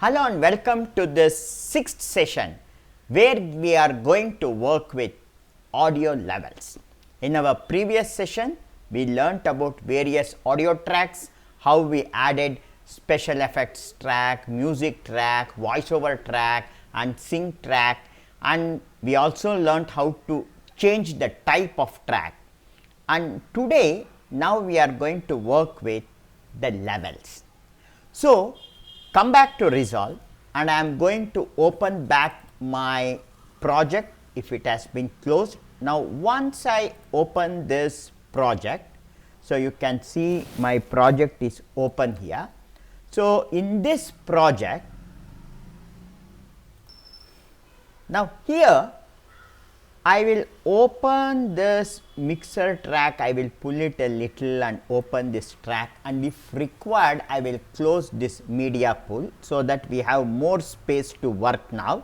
Hello and welcome to this sixth session where we are going to work with audio levels. In our previous session, we learnt about various audio tracks, how we added special effects track, music track, voiceover track and sync track, and we also learnt how to change the type of track. And today, now we are going to work with the levels. So, come back to Resolve and I am going to open back my project if it has been closed. Now, once I open this project, so you can see my project is open here. So, in this project, now here I will open this mixer track, I will pull it a little and open this track, and if required I will close this media pool so that we have more space to work now.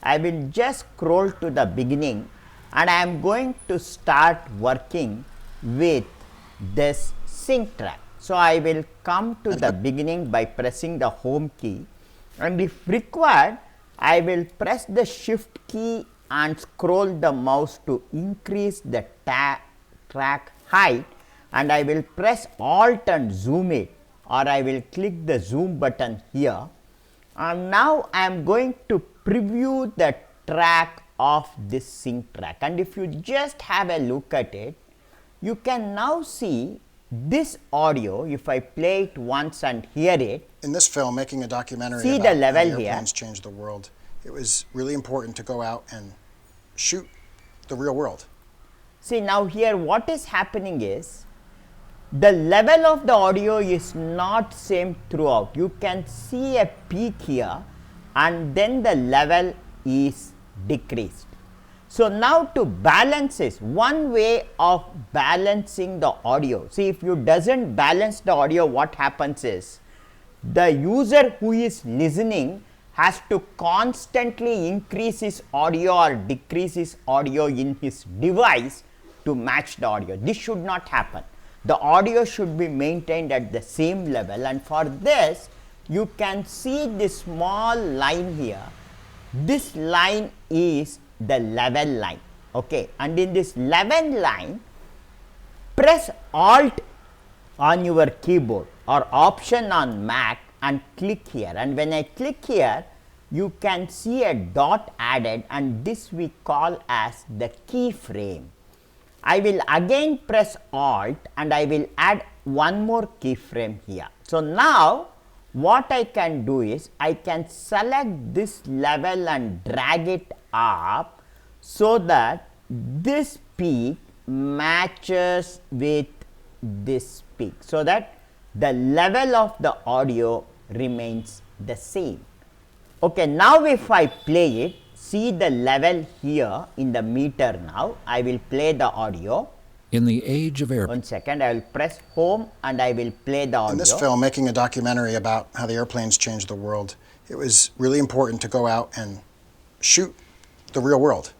I will just scroll to the beginning and I am going to start working with this sync track. So, I will come to the beginning by pressing the home key, and if required I will press the shift key and scroll the mouse to increase the track height, and I will press Alt and zoom it, or I will click the zoom button here. And now I am going to preview the track of this sync track, and if you just have a look at it, you can now see this audio. If I play it once and hear it, in this film, making a documentary see about the level how here. airplanes changed the world, it was really important to go out and shoot the real world. See, now here what is happening is the level of the audio is not same throughout. You can see a peak here and then the level is decreased. So, now to balance this, one way of balancing the audio, see, if you doesn't balance the audio, what happens is the user who is listening has to constantly increase his audio or decrease his audio in his device to match the audio. This should not happen. The audio should be maintained at the same level, and for this you can see this small line here. This line is the level line, okay, and in this level line press Alt on your keyboard or Option on Mac and click here, and when I click here you can see a dot added, and this we call as the keyframe. I will again press Alt and I will add one more keyframe here. So, now what I can do is I can select this level and drag it up so that this peak matches with this peak, so that the level of the audio remains the same. Okay, now if I play it, see the level here in the meter now. I will play the audio. In the age of airplanes. 1 second, I will press home and I will play the audio. In this film, making a documentary about how the airplanes changed the world, it was really important to go out and shoot the real world.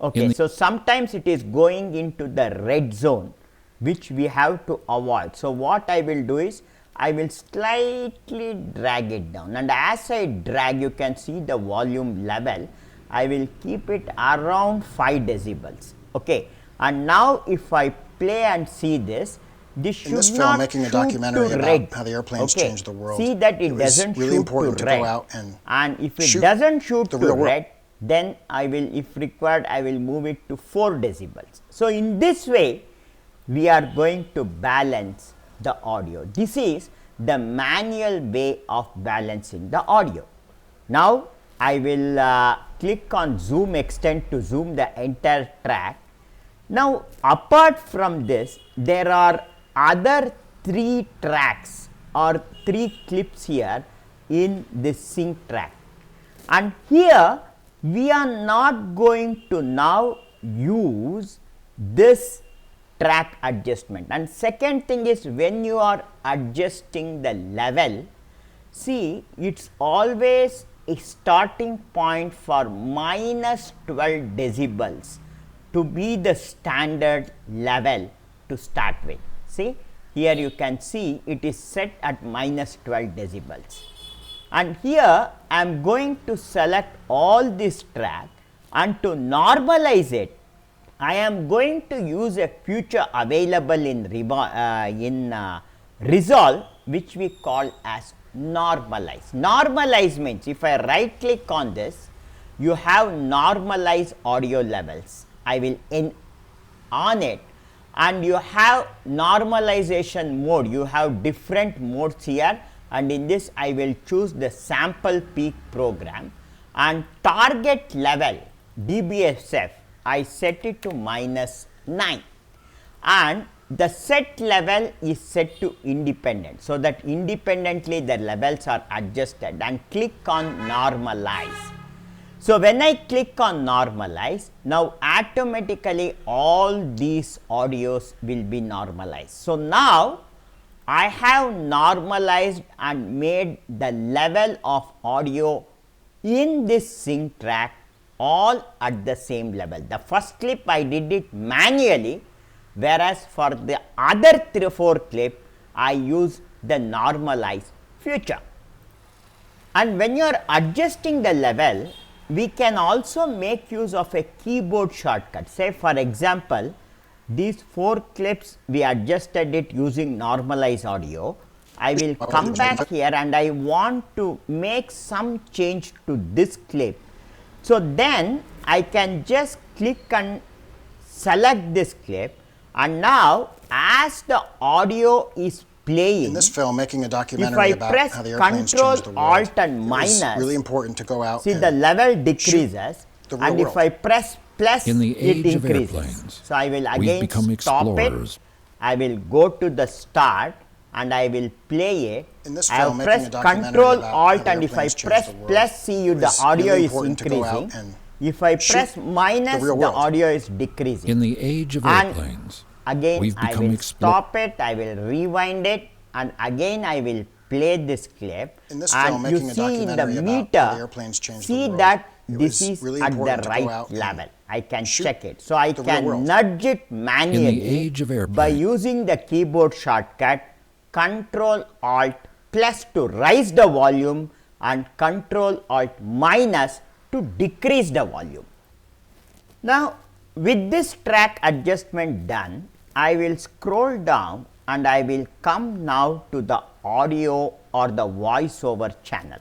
Okay, so sometimes it is going into the red zone, which we have to avoid. So, what I will do is I will slightly drag it down, and as I drag you can see the volume level. I will keep it around 5 decibels. Okay, and now if I play and see this, this should in this film, not making a shoot documentary to about red. how the airplanes Okay, changed the world, see that it was doesn't really shoot important to to red, go out and if it shoot doesn't shoot the to real world. red, then I will, if required, I will move it to 4 decibels. So, in this way we are going to balance the audio. This is the manual way of balancing the audio. Now, I will click on zoom extend to zoom the entire track. Now, apart from this, there are other 3 tracks or 3 clips here in this sync track, and here we are not going to now use this track adjustment. And second thing is, when you are adjusting the level, see, it's always a starting point for minus 12 decibels to be the standard level to start with. See, here you can see it is set at minus 12 decibels. and here I am going to select all this track, and to normalize it I am going to use a feature available in Resolve, which we call as normalize. Normalize means if I right click on this, you have normalize audio levels. I will on it, and you have normalization mode. You have different modes here, and in this I will choose the sample peak program, and target level dBSF I set it to -9, and the set level is set to independent, so that independently the levels are adjusted, and click on normalize. So, when I click on normalize, now automatically all these audios will be normalized. So, now I have normalized and made the level of audio in this sync track all at the same level. The first clip I did it manually, whereas for the other 3-4 clip I use the normalize feature. And when you are adjusting the level, we can also make use of a keyboard shortcut. Say for example, these 4 clips we adjusted it using normalize audio. I will come back here and I want to make some change to this clip. So, then I can just click and select this clip, and now as the audio is playing, in this film, making a documentary if I about press how the airplanes Ctrl changed the world, Alt and it was minus, really important to go out see and the level decreases, the real and if world. I press plus In the it age of increases. airplanes, So, I will we've again become stop it, explorers. I will go to the start and I will play it. In this I have film, making pressed a documentary Ctrl about Alt, how the and if I airplanes changed press the world, plus, see you it the was audio really is important to go out increasing. and If I shoot press the minus, real the world. audio is decreasing. In the age of And airplanes, again we've I become will stop it, I will rewind it, and again I will play this clip, In this and film, you making a see in the documentary about how the meter, airplanes changed the see world, that it this was is really at the important to go right out and level. I can shoot check it. So, I the real can world. nudge it manually age of by airplanes, using the keyboard shortcut Ctrl Alt plus to raise the volume and Ctrl Alt minus to decrease the volume. Now, with this track adjustment done, I will scroll down and I will come now to the audio or the voiceover channel.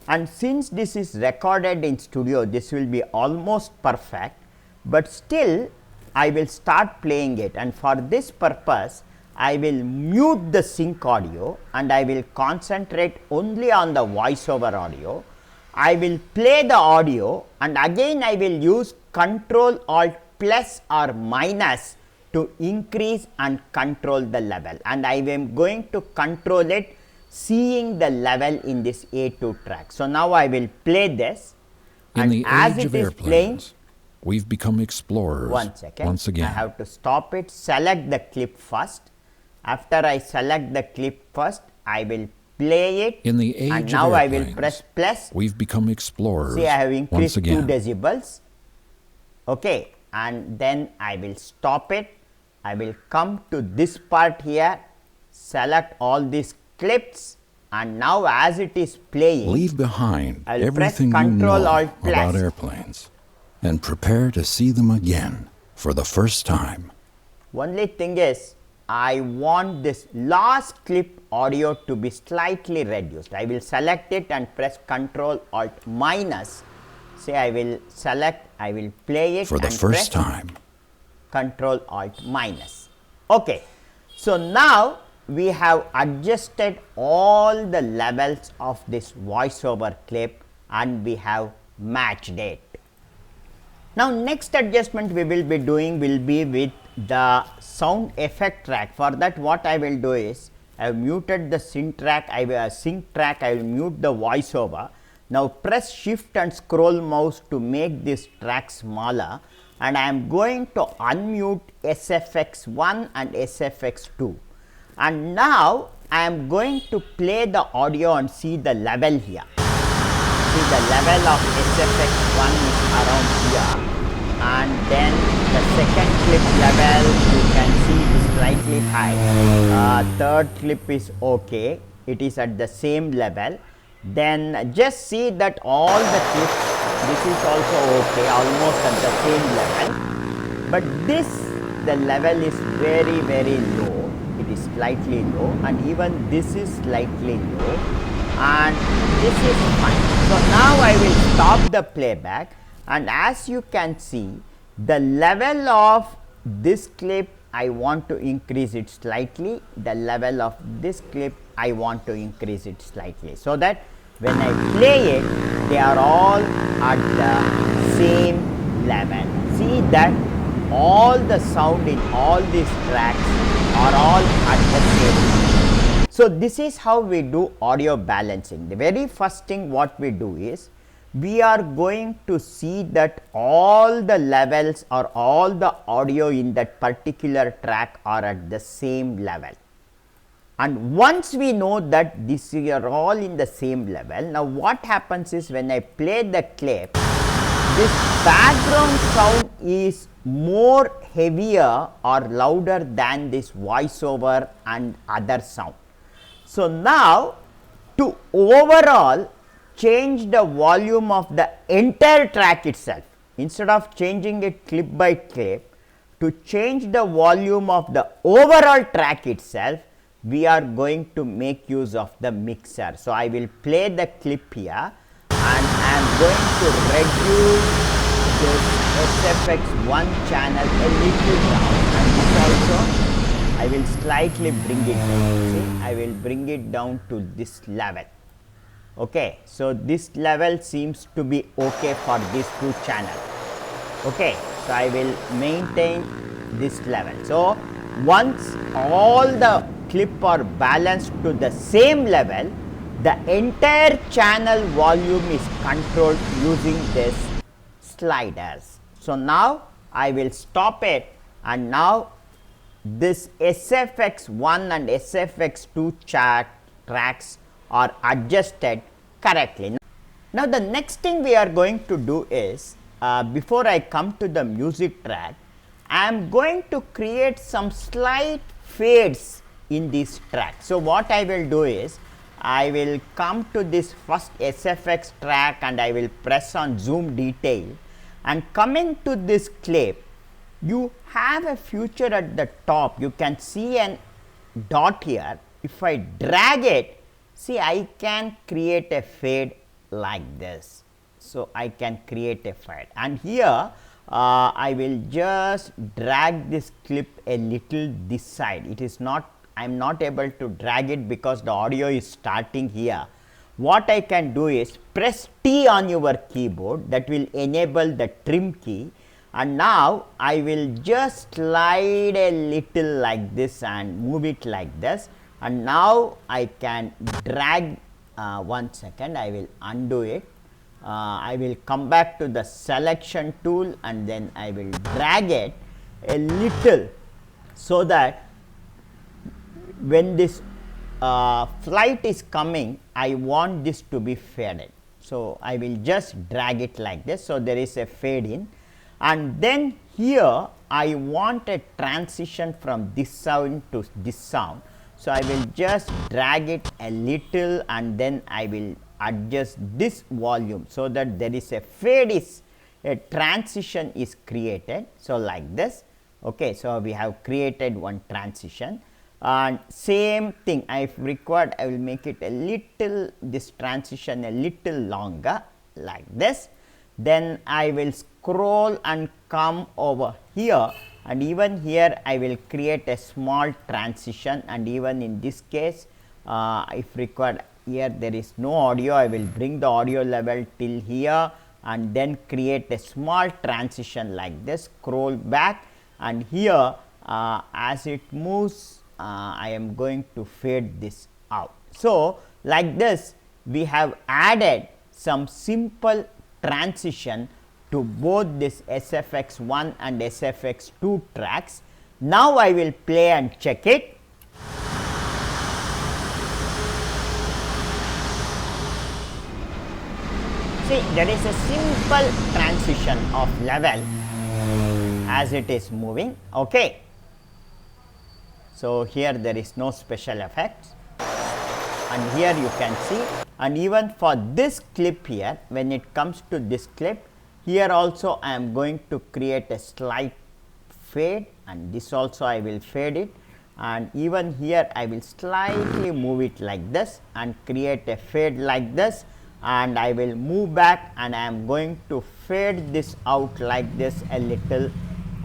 And since this is recorded in studio, this will be almost perfect, but still I will start playing it, and for this purpose I will mute the sync audio and I will concentrate only on the voiceover audio. I will play the audio and again I will use Ctrl Alt plus or minus to increase and control the level, and I am going to control it seeing the level in this A2 track. So, now I will play this, in and the as age it of is playing, airplanes, we've become explorers. 1 second, once again. I have to stop it, select the clip first. After I select the clip first, I will play it, In the age and of now I will airplanes, press plus. we've become explorers. See, I have increased once 2 again. decibels, okay, and then I will stop it. I will come to this part here, select all these clips, and now as it is playing, Leave behind I'll press everything you know Ctrl Alt plus. about airplanes and prepare to see them again for the first time. only thing is I want this last clip audio to be slightly reduced. I will select it and press Ctrl Alt minus. Say I will select, I will play it For the and first press time. Ctrl Alt minus. Okay. So, now we have adjusted all the levels of this voiceover clip and we have matched it. Now, next adjustment we will be doing will be with the sound effect track. For that, what I will do is I have muted the sync track, I will mute the voiceover. Now, press shift and scroll mouse to make this track smaller, and I am going to unmute SFX1 and SFX2. And now, I am going to play the audio and see the level here. See, the level of SFX1 is around here, and then the second clip level you can see is slightly high. Third clip is okay, it is at the same level, Then just see that all the clips, this is also okay, almost at the same level, but this, the level is very very low, it is slightly low, and even this is slightly low, and this is fine. So now I will stop the playback, and as you can see, the level of this clip I want to increase it slightly, the level of this clip I want to increase it slightly, so that when I play it, they are all at the same level. See that all the sound in all these tracks are all at the same level. So this is how we do audio balancing. The very first thing what we do is, we are going to see that all the levels or all the audio in that particular track are at the same level. And once we know that these are all in the same level, now what happens is, when I play the clip, this background sound is more heavier or louder than this voiceover and other sound. So now, to overall change the volume of the entire track itself, instead of changing it clip by clip, to change the volume of the overall track itself, we are going to make use of the mixer. So I will play the clip here, and I am going to reduce this SFX1 channel a little down, and this also I will slightly bring it down. See, I will bring it down to this level. Okay, so this level seems to be okay for these two channels. Okay, so I will maintain this level. So once all the clip are balanced to the same level, the entire channel volume is controlled using this sliders. So now I will stop it, and now this SFX1 and SFX2 tracks are adjusted correctly. Now the next thing we are going to do is, before I come to the music track, I am going to create some slight fades in this track. So what I will do is, I will come to this first SFX track and I will press on zoom detail, and coming to this clip, you have a feature at the top, you can see an dot here. If I drag it, see, I can create a fade like this. So I can create a fade, and here I will just drag this clip a little this side. It is not, I am not able to drag it because the audio is starting here. What I can do is press T on your keyboard, that will enable the trim key, and now I will just slide a little like this and move it like this, and now I can drag, 1 second, I will undo it. I will come back to the selection tool, and then I will drag it a little, so that when this flight is coming, I want this to be faded. So I will just drag it like this, so there is a fade in, and then here I want a transition from this sound to this sound. So I will just drag it a little, and then I will adjust this volume, so that there is a fade, is a transition is created. So like this. Okay, so we have created one transition, and same thing, if required, I will make it a little, this transition a little longer like this. Then I will scroll and come over here, and even here I will create a small transition, and even in this case, if required, here there is no audio, I will bring the audio level till here, and then create a small transition like this, scroll back, and here as it moves, I am going to fade this out. So like this, we have added some simple transition to both this SFX1 and SFX2 tracks. Now I will play and check it. See, there is a simple transition of level as it is moving. Okay. So here there is no special effects. and here you can see, and even for this clip here, when it comes to this clip, here also I am going to create a slight fade, and this also I will fade it, and even here I will slightly move it like this and create a fade like this, and I will move back and I am going to fade this out like this a little.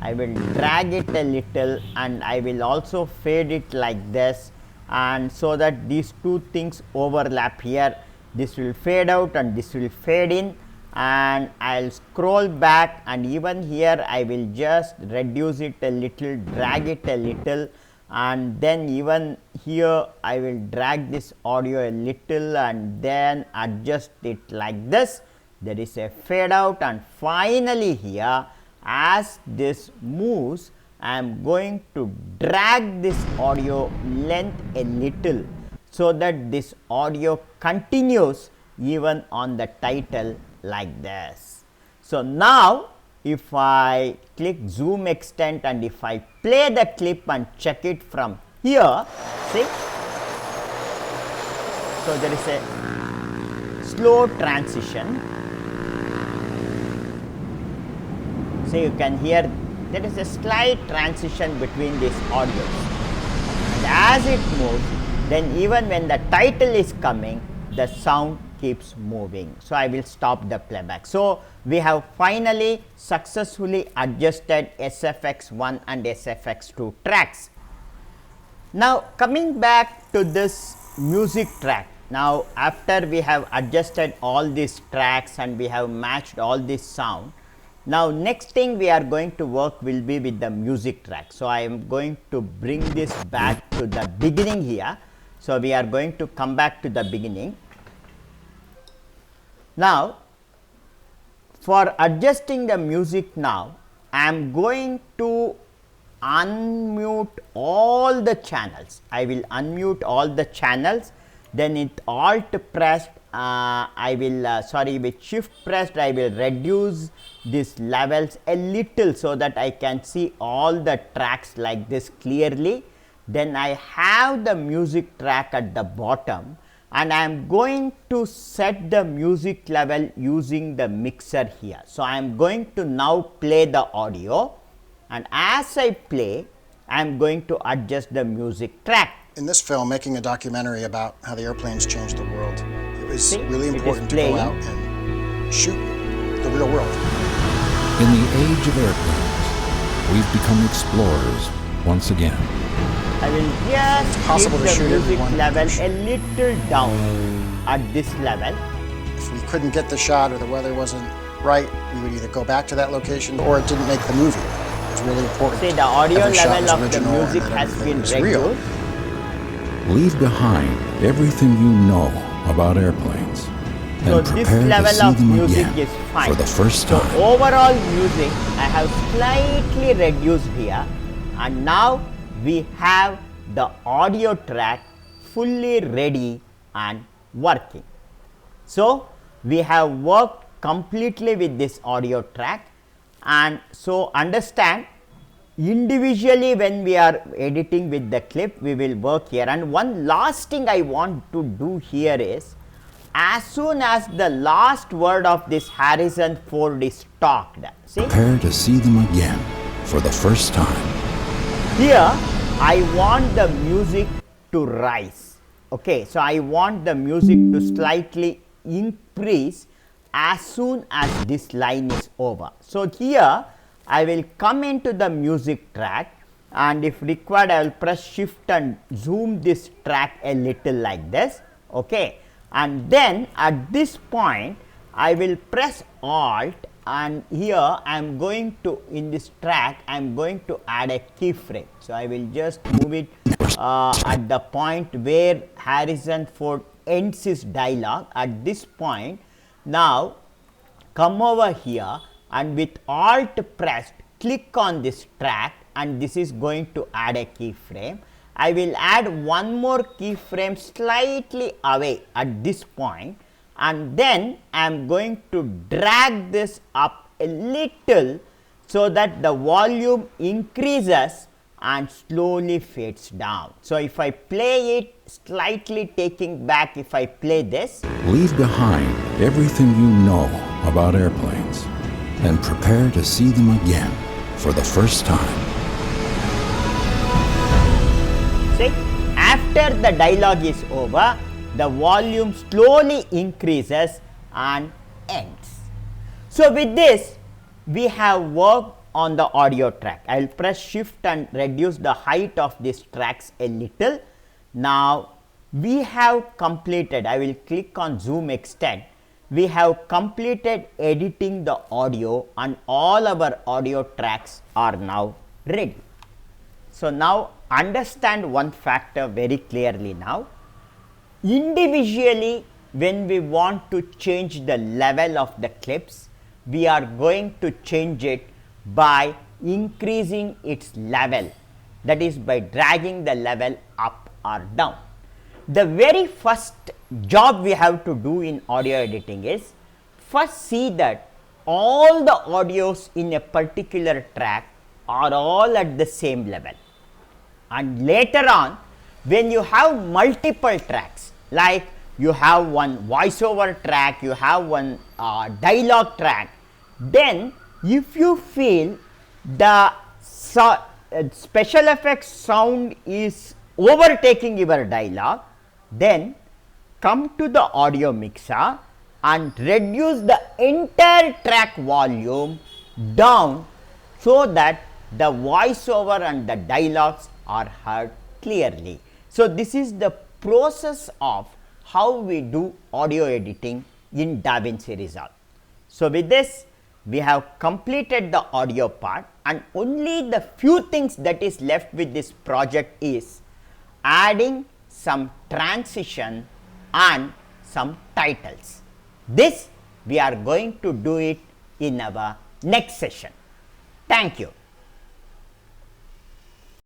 I will drag it a little and I will also fade it like this, and so that these two things overlap here. This will fade out and this will fade in, and I'll scroll back, and even here I will just reduce it a little, drag it a little, and then even here I will drag this audio a little and then adjust it like this. There is a fade out, and finally here as this moves, I am going to drag this audio length a little so that this audio continues even on the title like this. So now if I click zoom extent and if I play the clip and check it from here, see, so there is a slow transition. So you can hear there is a slight transition between these audios, and as it moves, then even when the title is coming, the sound keeps moving. So I will stop the playback. So we have finally successfully adjusted SFX1 and SFX2 tracks. Now coming back to this music track, now after we have adjusted all these tracks and we have matched all this sound, now next thing we are going to work will be with the music track. So I am going to bring this back to the beginning here. So we are going to come back to the beginning. Now for adjusting the music, now I am going to unmute all the channels. I will unmute all the channels, then with Alt pressed I will with Shift pressed I will reduce these levels a little so that I can see all the tracks like this clearly. Then I have the music track at the bottom, and I am going to set the music level using the mixer here. So I am going to now play the audio, and as I play I am going to adjust the music track. In this film, making a documentary about how the airplanes changed the world, it was See, really important to go out and shoot the real world. In the age of airplanes, we've become explorers once again. I will just possible keep to the shoot music everyone. level a little down at this level. If we couldn't get the shot or the weather wasn't right, we would either go back to that location or it didn't make the movie. It's really important. See, the audio Every shot level was of the original music and has everything been was real. reduced. Leave behind everything you know about airplanes So and this prepare to level see of them music again is fine. for the first So time. overall music I have slightly reduced here, and now we have the audio track fully ready and working. So we have worked completely with this audio track, and so understand individually when we are editing with the clip we will work here. And one last thing I want to do here is, as soon as the last word of this Harrison Ford is talked, see, Prepare to see them again for the first time. here I want the music to rise. Okay, so I want the music to slightly increase as soon as this line is over. So here I will come into the music track, and if required I will press Shift and zoom this track a little like this. Okay, and then at this point I will press Alt, and here I am going to, in this track I am going to add a keyframe. So I will just move it at the point where Harrison Ford ends his dialogue. At this point, now come over here and with Alt pressed click on this track, and this is going to add a keyframe. I will add one more keyframe slightly away at this point, and then I am going to drag this up a little so that the volume increases and slowly fades down. So if I play it, slightly taking back, if I play this, Leave behind everything you know about airplanes and prepare to see them again for the first time. see, after the dialogue is over, the volume slowly increases and ends. So with this, we have worked on the audio track. I will press shift and reduce the height of these tracks a little. Now we have completed, I will click on zoom extend. We have completed editing the audio and all our audio tracks are now ready. So now understand one factor very clearly now. Individually, when we want to change the level of the clips, we are going to change it by increasing its level, that is by dragging the level up or down. The very first job we have to do in audio editing is first see that all the audios in a particular track are all at the same level, and later on when you have multiple tracks, like you have one voiceover track, you have one dialogue track, then if you feel the special effects sound is overtaking your dialogue, then come to the audio mixer and reduce the entire track volume down so that the voiceover and the dialogues are heard clearly. So this is the process of how we do audio editing in Davinci Resolve. So with this, we have completed the audio part, and only the few things that is left with this project is adding some transition and some titles. This we are going to do it in our next session. Thank you.